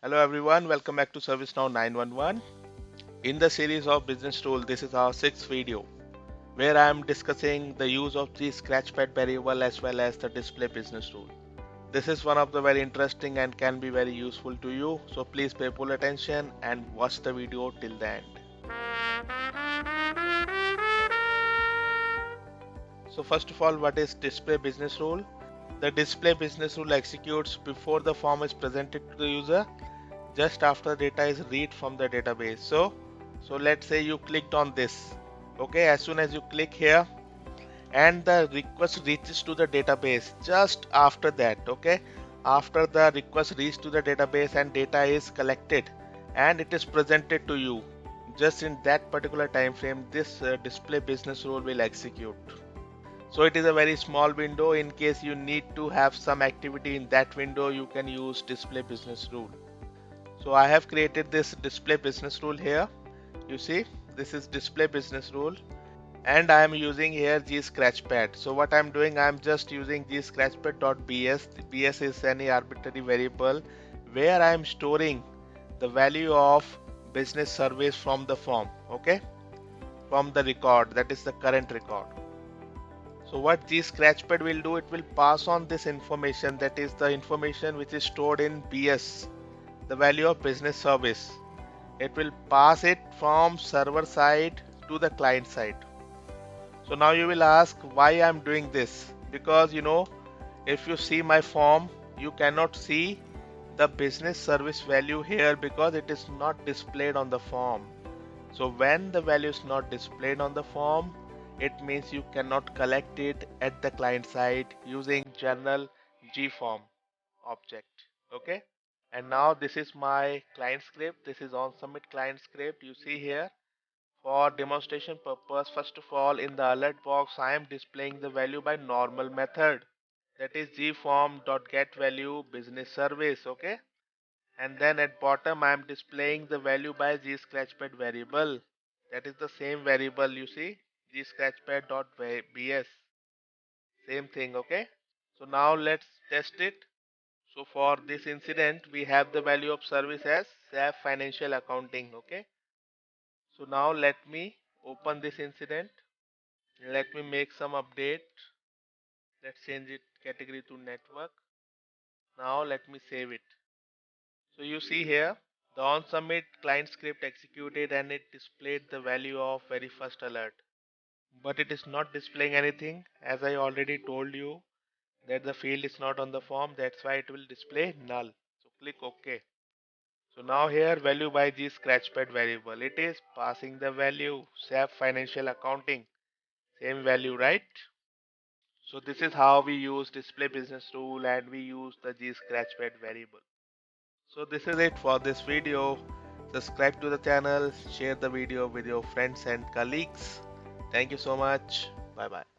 Hello everyone, welcome back to ServiceNow 911. In the series of business rule, this is our sixth video where I am discussing the use of the scratchpad variable as well as the display business rule. This is one of the very interesting and can be very useful to you, so please pay full attention and watch the video till the end. So first of all, what is display business rule? The display business rule executes before the form is presented to the user, just after data is read from the database. So let's say you clicked on this. Okay, as soon as you click here and the request reaches to the database, just after that, okay, after the request reaches to the database and data is collected and it is presented to you, just in that particular time frame, this display business rule will execute. So it is a very small window. In case you need to have some activity in that window, you can use display business rule. So I have created this display business rule here. You see, this is display business rule and I am using here G scratchpad. So what I'm doing, I'm just using G scratchpad.bs. bs is any arbitrary variable where I am storing the value of business service from the form, okay, from the record, that is the current record. So what G scratchpad will do, it will pass on this information, that is the information which is stored in BS, the value of business service. It will pass it from server side to the client side. So now you will ask why I'm doing this, because if you see my form, you cannot see the business service value here because it is not displayed on the form. So when the value is not displayed on the form, it means you cannot collect it at the client side using general gform object. Okay, and now this is my client script. This is on submit client script. You see here, for demonstration purpose, first of all, in the alert box I am displaying the value by normal method, that is gform.getValue business service. Okay, and then at bottom I am displaying the value by gscratchpad variable, that is the same variable, you see, gscratchpad.bs, same thing. Okay, so now let's test it. So for this incident we have the value of service as SAP financial accounting. Okay, so now let me open this incident, let me make some update. Let's change it category to network. Now let me save it. So you see here, the on submit client script executed and it displayed the value of very first alert. But it is not displaying anything, as I already told you that the field is not on the form, that's why it will display null. So click OK. So now here value by G scratchpad variable, it is passing the value SAP financial accounting, same value, right? So this is how we use display business rule and we use the G scratchpad variable. So this is it for this video. Subscribe to the channel, share the video with your friends and colleagues. Thank you so much. Bye bye.